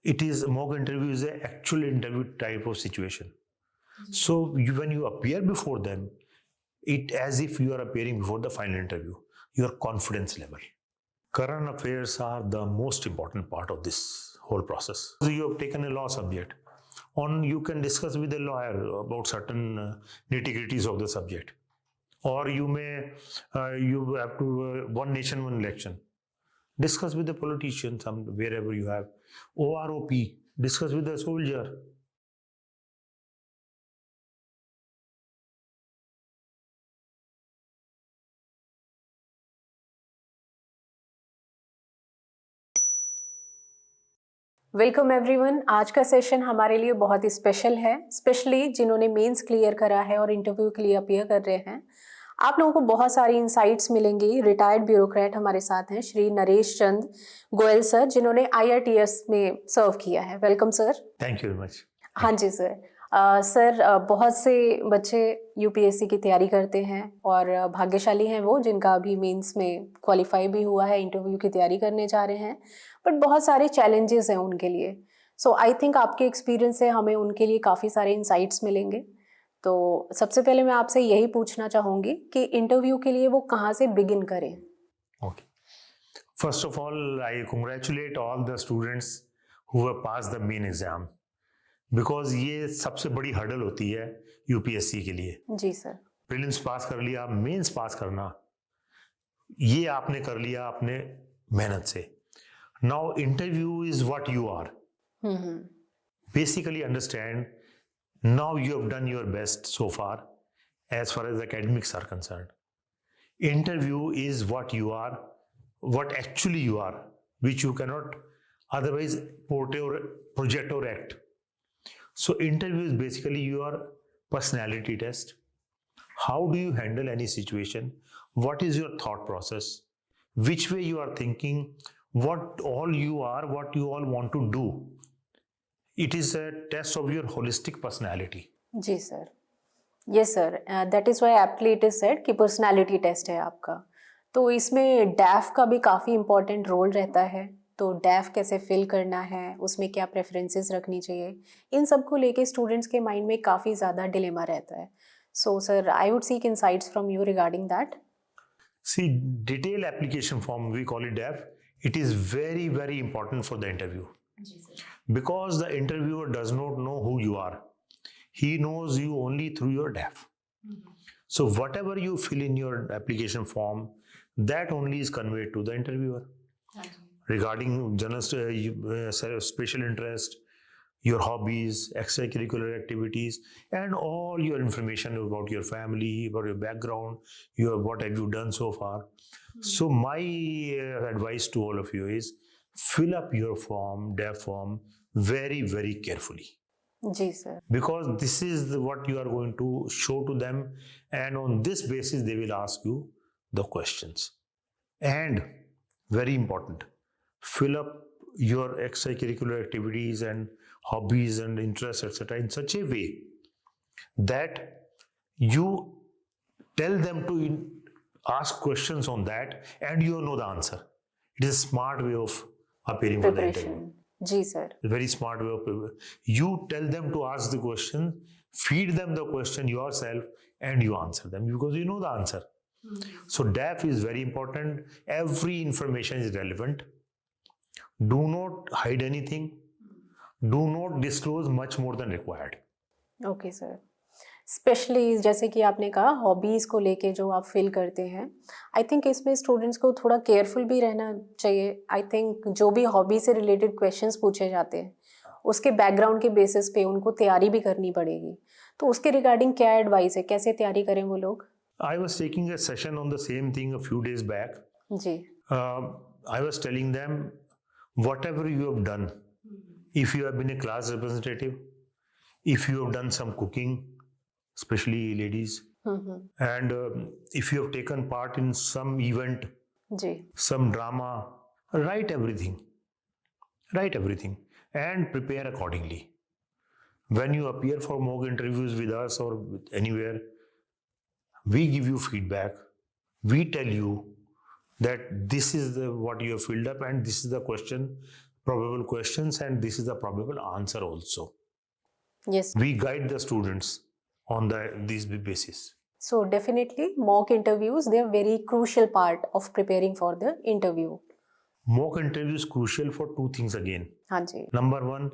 it is mock interview is an actual interview type of situation. So when you appear before them, it as if you are appearing before the final interview, your confidence level. Current affairs are the most important part of this whole process. So you have taken a law subject, you can discuss with a lawyer about certain nitty-gritties of the subject, or you may you have to one nation, one election. Discuss with the politician wherever you have. OROP, discuss with the soldier. Welcome everyone. आज का session हमारे लिए बहुत ही special है, specially जिन्होंने mains clear करा है और इंटरव्यू के लिए अपीयर कर रहे हैं। आप लोगों को बहुत सारी इंसाइट्स मिलेंगी। रिटायर्ड ब्यूरोक्रेट हमारे साथ हैं श्री नरेश चंद गोयल सर, जिन्होंने IRTS में सर्व किया है। Welcome sir. Thank you very much. हाँ जी सर। सर बहुत से बच्चे UPSC की तैयारी करते हैं और भाग्यशाली हैं वो जिनका अभी मेंस में क्वालिफाई भी हुआ है, इंटरव्यू की तैयारी करने जा रहे हैं, बट बहुत सारे चैलेंजेस हैं उनके लिए। सो आई थिंक आपके एक्सपीरियंस से हमें उनके लिए काफ़ी सारे इंसाइट्स मिलेंगे। तो सबसे पहले मैं आपसे यही पूछना चाहूँगी कि इंटरव्यू के लिए वो कहाँ से बिगिन करें। Okay, first of all I congratulate all the students who have pass the main exam, because ये सबसे बड़ी हर्डल होती है UPSC के लिए। जी सर। प्रीलिम्स पास कर लिया, मेंस पास करना ये आपने कर लिया अपने मेहनत से। Now interview is what you are. Basically understand, now you have done your best so far as academics are concerned. Interview is what you are, what actually you are, which you cannot otherwise portray or project or act. So interview is basically your personality test. How do you handle any situation? What is your thought process? Which way you are thinking? What all you are, what you all want to do. It is a test of your holistic personality. जी sir. Yes sir, that is why aptly it is said कि personality test है आपका। तो इसमें डैफ का भी काफ़ी important role रहता है। तो डैफ कैसे फिल करना है, उसमें क्या प्रेफरेंसेस रखनी चाहिए, इन सब को लेके स्टूडेंट्स के माइंड में काफ़ी ज़्यादा डिलेमा रहता है। So sir, I would seek insights from you regarding that. See, detailed application form, we call it DAF. It is very, very important for the interview. Because the interviewer does not know who you are. He knows you only through your DAF. So whatever you fill in your application form, that only is conveyed to the interviewer. Regarding general special interest, your hobbies, extracurricular activities, and all your information about your family, about your background, what have you done so far. So my advice to all of you is fill up your form, DAF form, very, very carefully. जी sir. Because this is what you are going to show to them, and on this basis they will ask you the questions. And very important, fill up your extracurricular activities and hobbies and interests, etc., in such a way that you tell them to ask questions on that and you know the answer. It is a smart way of appearing for the interview. जी sir. Very smart way of you tell them to ask the question, feed them the question yourself, and you answer them because you know the answer. So DAF is very important. Every information is relevant. Do not hide anything. Do not disclose much more than required. Okay sir. Specially जैसे कि आपने कहा hobbies को लेके जो आप feel करते हैं, आई थिंक इसमें स्टूडेंट्स को थोड़ा केयरफुल भी रहना चाहिए। आई थिंक जो भी हॉबी से रिलेटेड क्वेश्चंस पूछे जाते हैं उसके बैकग्राउंड के बेसिस पे उनको तैयारी भी करनी पड़ेगी। तो उसके रिगार्डिंग क्या एडवाइस है, कैसे तैयारी करें वो लोग? I was taking a session on the same thing a few days back. Ji. I was telling them whatever you have done, if you have been a class representative, if you have done some cooking, especially ladies, and if you have taken part in some event, ji. some drama, write everything and prepare accordingly. When you appear for mock interviews with us or with anywhere, we give you feedback. We tell you that this is what you have filled up and this is the question probable questions and this is the probable answer also. Yes. We guide the students on these basis. So definitely mock interviews, they are very crucial part of preparing for the interview. Mock interview is crucial for two things again. हाँ जी. Number one,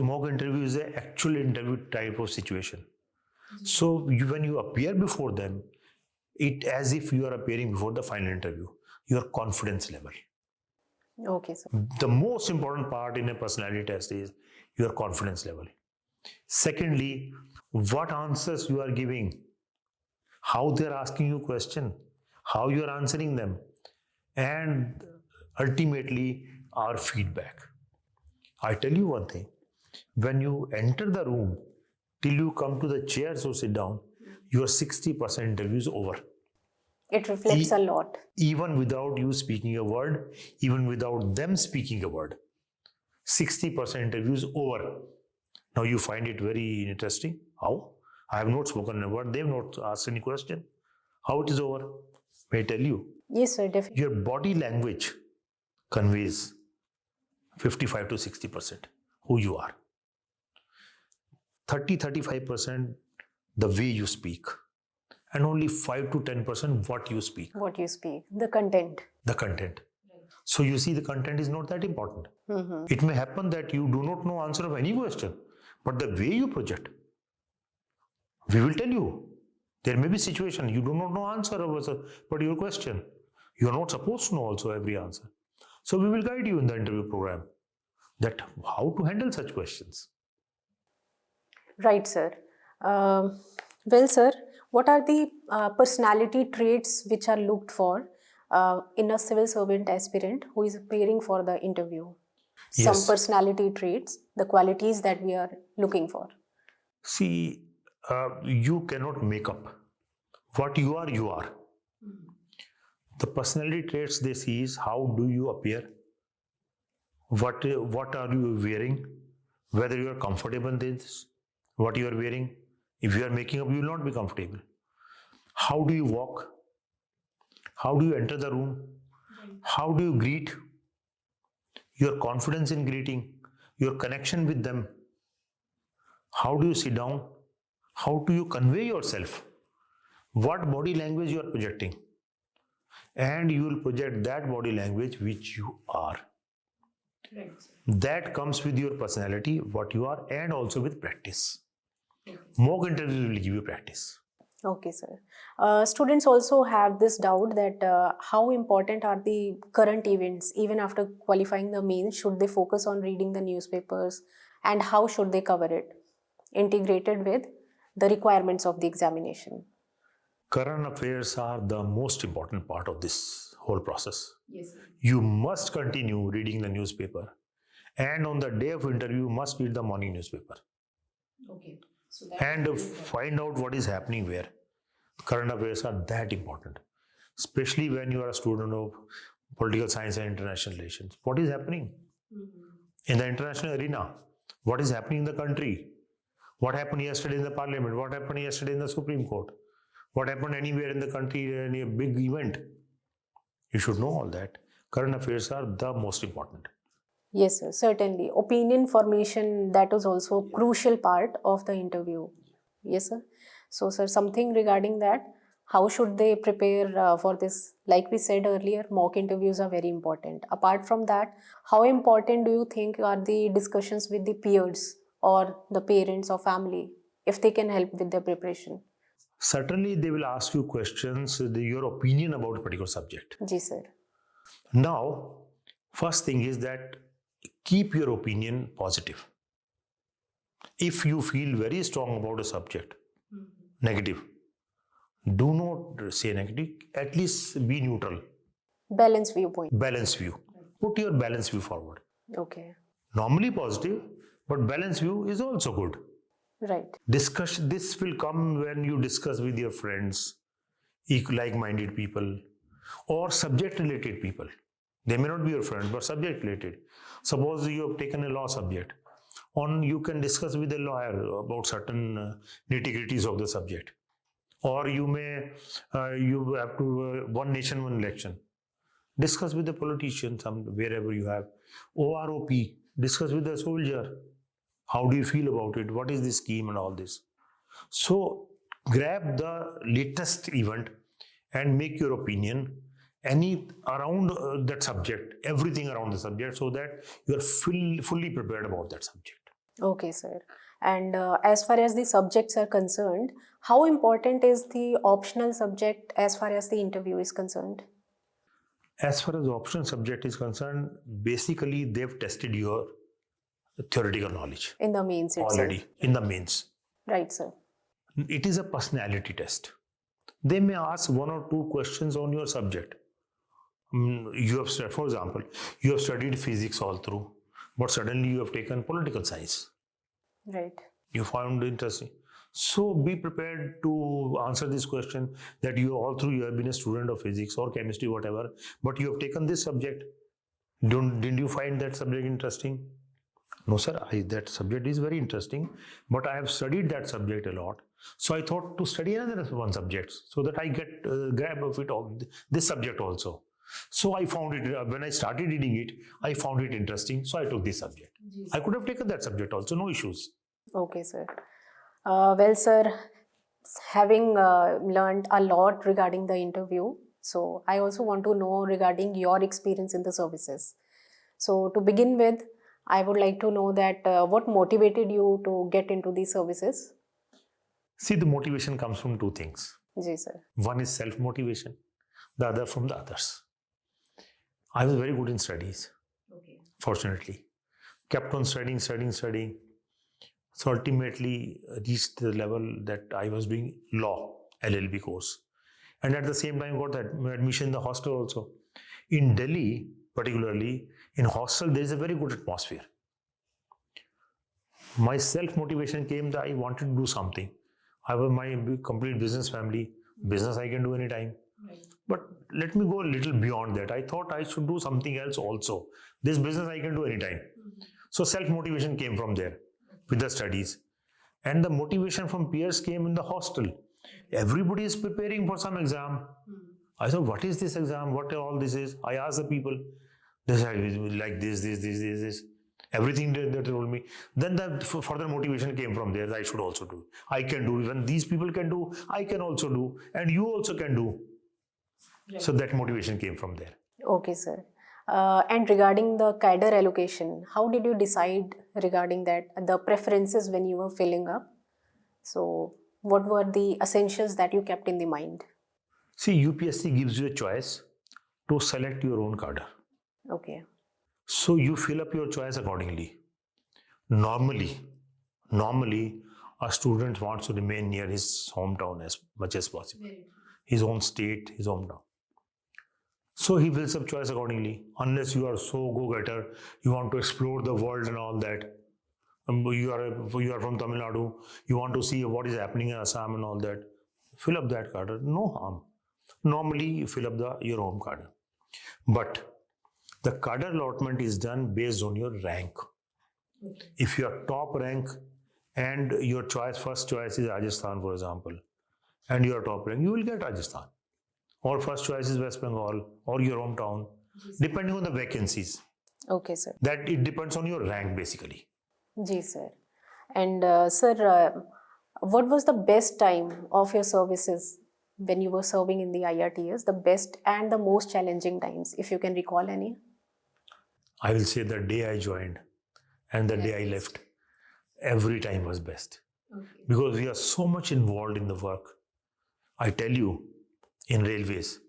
mock interview is an actual interview type of situation. So when you appear before them, it as if you are appearing before the final interview. Your confidence level. Okay, sir. The most important part in a personality test is your confidence level. Secondly, what answers you are giving, how they are asking you question, how you are answering them, and ultimately our feedback. I tell you one thing, when you enter the room till you come to the chairs or sit down, your 60% interview is over. It reflects a lot. Even without you speaking a word, even without them speaking a word, 60% interview is over. Now you find it very interesting. How? I have not spoken a word. They have not asked any question. How it is over? May I tell you? Yes, sir, definitely. Your body language conveys 55 to 60% who you are. 30-35% the way you speak. And only 5 to 10% what you speak. What you speak, the content. The content. So you see, the content is not that important. It may happen that you do not know answer of any question, but the way you project, we will tell you. There may be situation you do not know answer of a particular question. You are not supposed to know also every answer. So we will guide you in the interview program that how to handle such questions. Right, sir. Well, sir, what are the personality traits which are looked for in a civil servant aspirant who is appearing for the interview? Some Yes. personality traits, the qualities that we are looking for. See, you cannot make up. What you are, you are. The personality traits they see is how do you appear, what are you wearing, whether you are comfortable in this, what you are wearing. If you are making up, you will not be comfortable. How do you walk? How do you enter the room? How do you greet? Your confidence in greeting, your connection with them. How do you sit down? How do you convey yourself? What body language you are projecting? And you will project that body language which you are. Right. That comes with your personality, what you are, and also with practice. Mock interviews will give you practice. Okay, sir. Students also have this doubt that how important are the current events even after qualifying the mains? Should they focus on reading the newspapers, and how should they cover it, integrated with the requirements of the examination? Current affairs are the most important part of this whole process. Yes, sir. You must continue reading the newspaper, and on the day of interview, you must read the morning newspaper. Okay. So And find out what is happening where. Current affairs are that important, especially when you are a student of political science and international relations. What is happening in the international arena? What is happening in the country? What happened yesterday in the parliament? What happened yesterday in the Supreme Court? What happened anywhere in the country, any big event? You should know all that. Current affairs are the most important. Yes, sir, certainly. Opinion formation, that is also a crucial part of the interview. Yes, sir. So, sir, something regarding that, how should they prepare for this? Like we said earlier, mock interviews are very important. Apart from that, how important do you think are the discussions with the peers or the parents or family, if they can help with their preparation? Certainly, they will ask you questions, your opinion about a particular subject. Ji, sir. Now, first thing is that keep your opinion positive. If you feel very strong about a subject, negative, do not say negative, at least be neutral. Balance viewpoint. Balance view. Put your balance view forward. Okay. Normally positive, but balance view is also good. Right. This will come when you discuss with your friends, like-minded people, or subject-related people. They may not be your friend, but subject-related. Suppose you have taken a law subject, you can discuss with a lawyer about certain nitty-gritties of the subject. Or you may, you have to one nation, one election. Discuss with the politician, wherever you have. OROP, discuss with the soldier. How do you feel about it? What is the scheme and all this? So grab the latest event and make your opinion around that subject, everything around the subject, so that you are fully prepared about that subject. Okay, sir. And as far as the subjects are concerned, how important is the optional subject as far as the interview is concerned? As far as the optional subject is concerned, basically they've tested your theoretical knowledge In the mains itself. already in the mains. Right, sir. It is a personality test. They may ask one or two questions on your subject. You have, for example, you have studied physics all through, but suddenly you have taken political science. Right. You found interesting. So be prepared to answer this question that you have been a student of physics or chemistry, whatever, but you have taken this subject. Didn't you find that subject interesting? No, sir, that subject is very interesting, but I have studied that subject a lot. So I thought to study another one subject so that I get grab of it all, this subject also. So I found it, when I started reading it, I found it interesting. So I took this subject. I could have taken that subject also, no issues. Okay, sir. Well, sir, having learned a lot regarding the interview, so I also want to know regarding your experience in the services. So to begin with, I would like to know that what motivated you to get into these services? See, the motivation comes from two things. Ji, sir. One is self-motivation, the other from the others. I was very good in studies, fortunately. Kept on studying. So ultimately reached the level that I was doing law, LLB course. And at the same time got that admission in the hostel also. In Delhi, particularly, in hostel, there is a very good atmosphere. My self-motivation came that I wanted to do something. I have my complete business family. Business I can do anytime. Right. But let me go a little beyond that. I thought I should do something else also. This business I can do anytime. Mm-hmm. So self-motivation came from there with the studies. And the motivation from peers came in the hostel. Everybody is preparing for some exam. Mm-hmm. I thought, what is this exam? What all this is? I asked the people. They said, like this. Everything they told me. Then the further motivation came from there that I should also do. I can do. Even these people can do, I can also do. And you also can do. Right. So that motivation came from there. Okay, sir. And regarding the cadre allocation, how did you decide regarding that, the preferences when you were filling up? So what were the essentials that you kept in the mind? See, UPSC gives you a choice to select your own cadre. Okay. So you fill up your choice accordingly. Normally, a student wants to remain near his hometown as much as possible. His own state, his hometown. So he fills up choice accordingly. Unless you are so go-getter, you want to explore the world and all that. You are from Tamil Nadu, you want to see what is happening in Assam and all that. Fill up that cadre, no harm. Normally, you fill up your home cadre. But the cadre allotment is done based on your rank. Okay. If you are top rank and your first choice is Rajasthan, for example, and you are top rank, you will get Rajasthan. Or first choice is West Bengal or your hometown, depending on the vacancies. Okay, sir. That it depends on your rank, basically. Ji, sir. And sir, what was the best time of your services when you were serving in the IRTS? The best and the most challenging times, if you can recall any? I will say the day I joined and the day I left, every time was best. Okay. Because we are so much involved in the work. I tell you, in railways,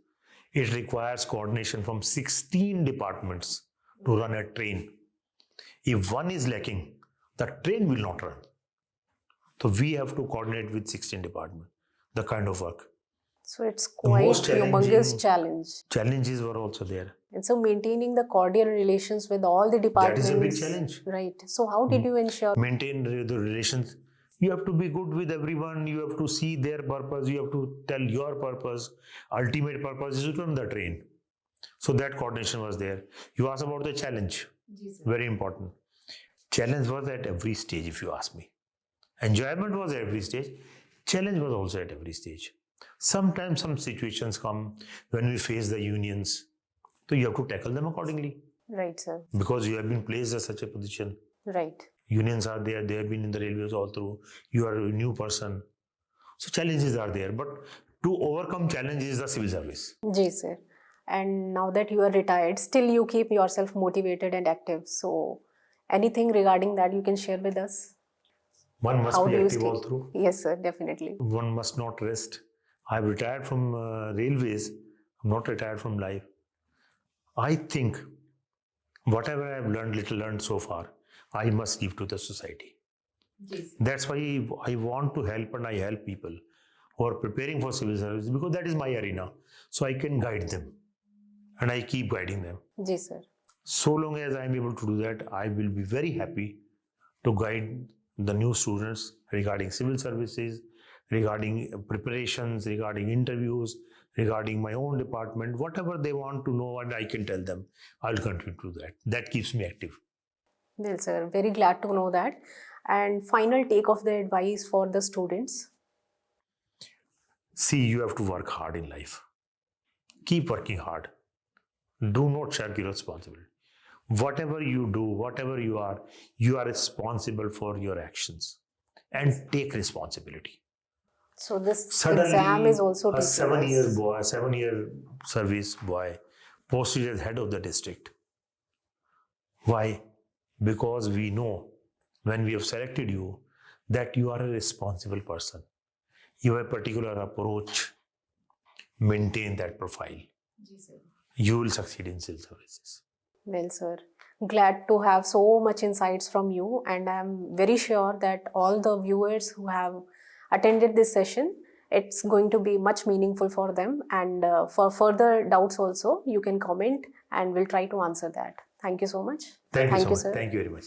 it requires coordination from 16 departments to run a train. If one is lacking, the train will not run. So we have to coordinate with 16 departments, the kind of work. So it's quite a humongous challenge. Challenges were also there. And so maintaining the cordial relations with all the departments. That is a big challenge. Right. So how did you ensure? Maintain the relations. You have to be good with everyone. You have to see their purpose. You have to tell your purpose. Ultimate purpose is to run the train. So that coordination was there. You asked about the challenge. Very important. Challenge was at every stage, if you ask me. Enjoyment was at every stage. Challenge was also at every stage. Sometimes some situations come when we face the unions So you have to tackle them accordingly. Right, sir. Because you have been placed at such a position. Right. Unions are there, they have been in the railways all through. You are a new person. So challenges are there. But to overcome challenges is the civil service. Ji, sir. And now that you are retired, still you keep yourself motivated and active. So anything regarding that you can share with us? One must How be do you active stay? all through. Yes, sir, definitely. One must not rest. I've retired from railways. I'm not retired from life. I think whatever I've learned so far, I must give to the society. Yes. That's why I want to help, and I help people who are preparing for civil service, because that is my arena. So I can guide them, and I keep guiding them. Yes, sir. So long as I'm able to do that, I will be very happy to guide the new students regarding civil services, regarding preparations, regarding interviews, regarding my own department, whatever they want to know, and I can tell them, I'll continue to do that. That keeps me active. Well, sir, very glad to know that. And final take of the advice for the students? See, you have to work hard in life. Keep working hard. Do not shirk your responsibility. Whatever you do, whatever you are responsible for your actions, and take responsibility. So this Suddenly, exam is also a teaching us. 7-year service boy posted as head of the district. Why? Because we know when we have selected you that you are a responsible person. You have a particular approach. Maintain that profile. Yes, sir. You will succeed in civil services. Well, sir, glad to have so much insights from you, and I'm very sure that all the viewers who have attended this session, it's going to be much meaningful for them. And for further doubts also, you can comment and we'll try to answer that. Thank you so much. Thank you so much. sir. Thank you very much.